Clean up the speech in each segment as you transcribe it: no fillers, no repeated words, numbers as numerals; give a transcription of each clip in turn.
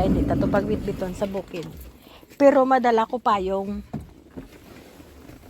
hindi tato pagbitbiton sa bukid. Pero madala ko payong.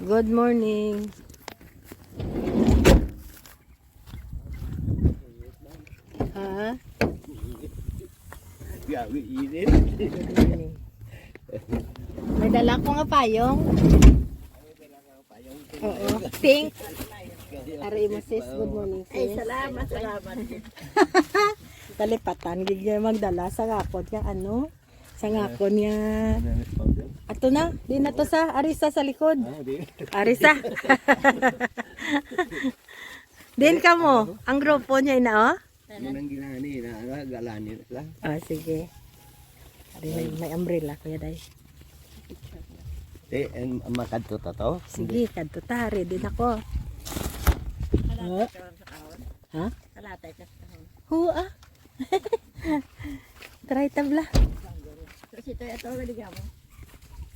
Good morning. Ha? Gabi init. Good morning. May dala ko nga payong. Oo. Pink. Aray mo sis, good morning sis. Ay, salamat. Talipatan, gigya magdala sa ngakon niya ano? Sa ngakon niya. Ato na, di na to sa Arisa sa likod. Arisa. Din ka mo, ang grupo niya ina oh. Yan ang ginani na galani lang. Ah, sige. Ari may umbrella kuya day. En makadto ta to. Sige, kadto ta, ready na ko. Ha? Kalatay ka sa kahon. Hua. Try tabla. Kasi ito gadiga mo.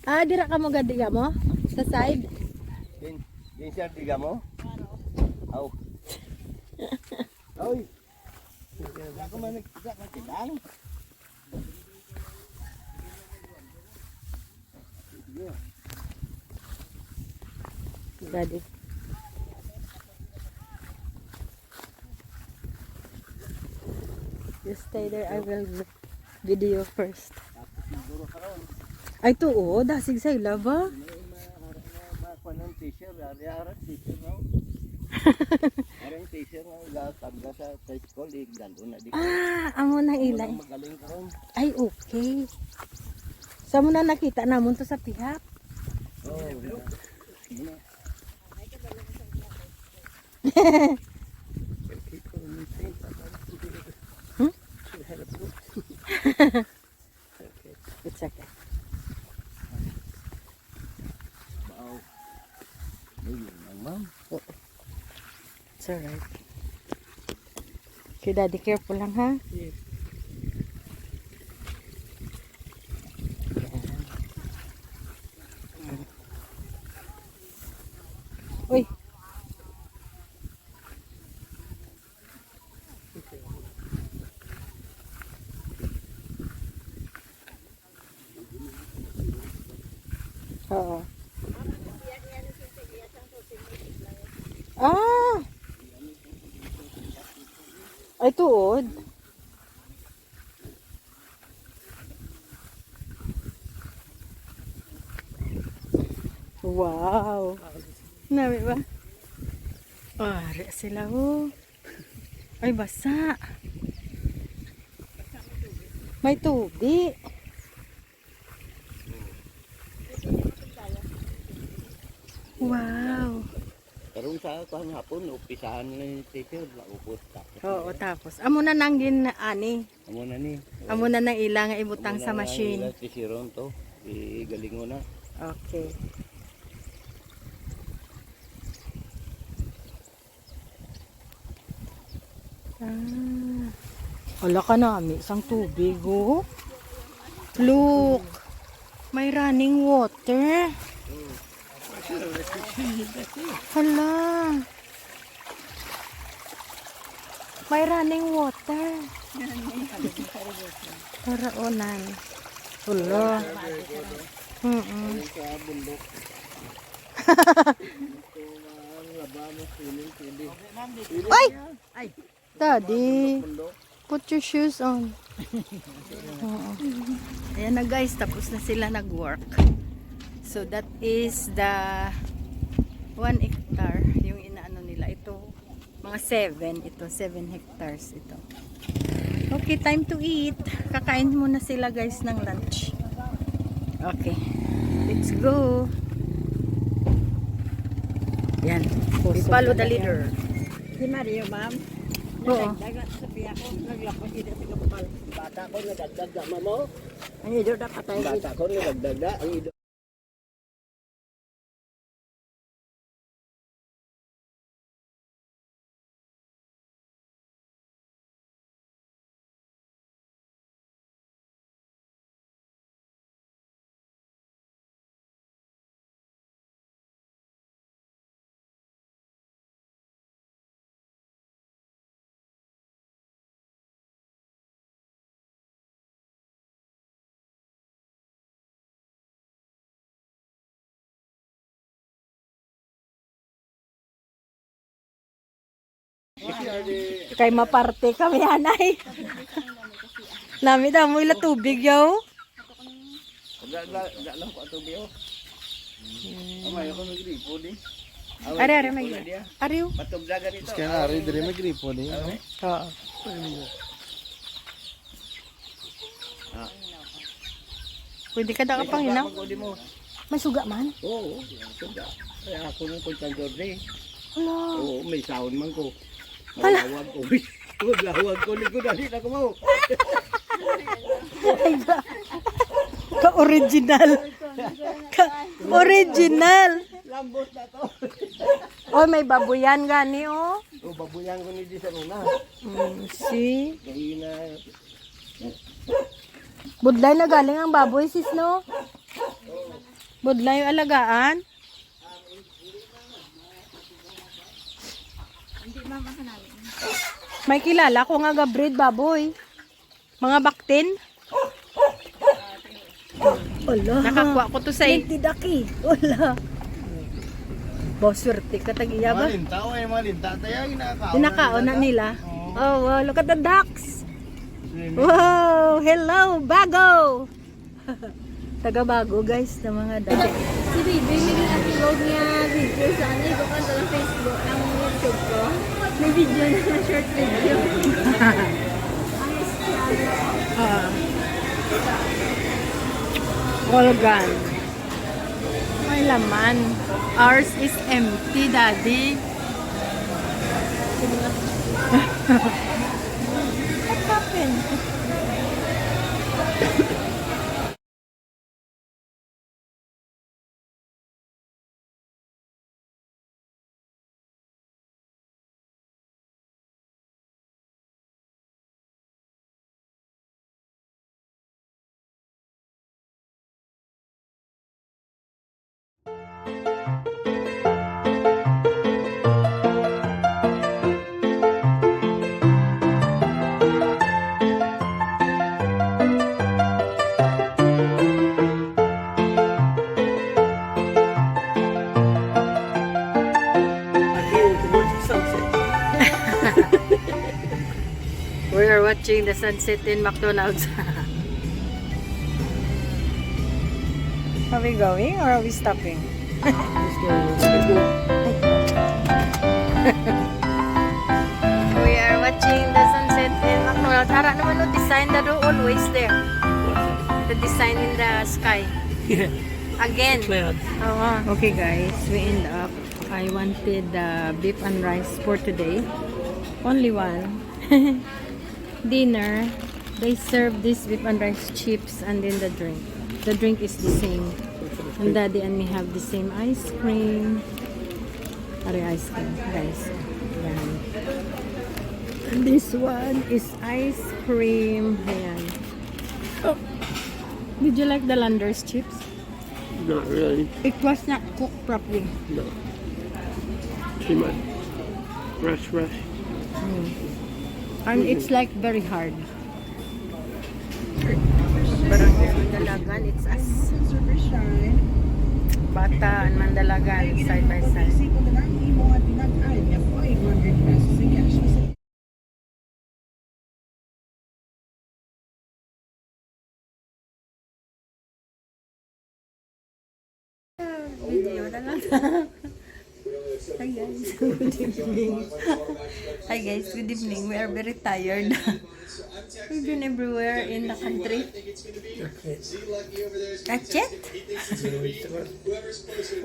Ah, dira ka mo gadiga mo? Sa side? Din siya tiga mo? Aw. Oy. Ako man nagtiga ka tidang. Daddy. You stay there, I will video first. Ay to oh, dasig sa ila ba? Panang t-shirt, ari-ara t-shirt na. Arang t-shirt na tagda sa school igdalo na di. Ah, amo na ilay. Magaling karon. Ay, okay. Sa mo na nakita namon to sa pihak. Oh. It's okay. Wow. Ayun lang ma'am. It's alright. Okay, daddy, careful lang ha. Yes. Uy. Oo. Ah! Ay, tuod. Wow! Nabi ba? Ari sila oh. Ay, basa. May tubig. Wow! Karon sa kuan hapon upisahan ni teacher la upos ta. Oo, tapos. Amo na nang ani. Amo na ni. Amo na nang ilang ibutang sa machine. Si Siron to. Igalingo na. Okay. Ah. Wala ka nami, isang tubig oh. Look. May running water. Hala. May running water. Paraunan. Hala. Sa bundok. Ay! Ay! Daddy, put your shoes on. Oo. Ayan na guys, tapos na sila nag-work. So that is the 1 hectare, yung inaano nila. Ito, mga 7. Ito, 7 hectares ito. Okay, time to eat. Kakain muna sila guys ng lunch. Okay, let's go. Yan, we follow the leader. Si Mario, ma'am. Oo. Nagdagat sa piya ko. Naglapos dito sa kapal. Bata ko nagdagdag da mamo. Ang idol na patay. Bata ko nagdagdag da ang Kay maparte kami, anay. Nami daw mo ila tubig, yo. Lang ko ato biyo. Amay ako nagripo di. Are, may ariw. Patubdaga dito. Kaya ari dire may gripo ni. Oo. Pwede ka daw pang inaw. Pagodi mo. May suga man. Oo, suga. Kaya ako nung Pagkang Jordan. Hala. Oo, may sound man ko. Malawag ko. Malawag ko. Likod dali na ko mo. Ka-original. Ka-original. Lambot na to. Oh, may babuyan gani, oh. O, babuyan ko ni di sa una. See? Kaya na. Budlay na galing ang baboy, sis, no? Budlay yung alagaan. May kilala ko nga ga-breed baboy. Mga baktin. Wala. Nakakuha ko to sa Tidaki. Wala. Boswerte ka tag-iya ba? Malinta o ay malinta tayo Inakaon na nila. Oh, wow, look at the ducks. Wow, hello, bago. Taga bago guys, na mga ducks. Si Bibi, may upload niya video sa ano, ito ka sa Facebook, ang YouTube ko. May video na short video. Colgan. May laman. Ours is empty, Daddy. What happened? We are watching the sunset in McDonald's. Are we going or are we stopping? We are watching the sunset in McDonald's. Ara naman no design that always there. The design in the sky. Again. Okay guys, we end up. I wanted beef and rice for today. Only one. Dinner. They serve this beef and rice chips and then the drink. The drink is the same. And Daddy and me have the same ice cream. Are ice cream, guys. Yan. And this one is ice cream. Ayan. Oh. Did you like the Landers chips? Not really. It was not cooked properly. No. Too much. Rush. And it's like very hard. Parang Mandalagan, it's us. Bata and Mandalagan side by side. Video na lang. Hi guys, good evening. Hi guys, good evening. We are very tired. We've been everywhere in the country. That's it?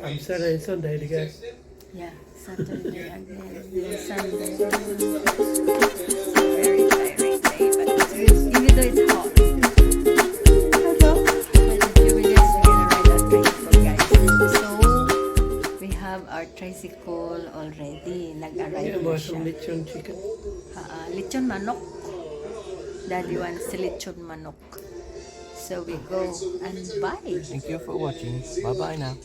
I'm Saturday and Sunday to go. Yeah, Saturday again, then Sunday. Very tiring day, but it's good, even though it's hot. So, we guys are gonna ride our tricycle, guys. So, we have our tricycle already. Nag-arrive na siya. Lechon chicken. Lechon manok. Daddy wants lechon manok. So we go and buy. Thank you for watching. Bye bye now.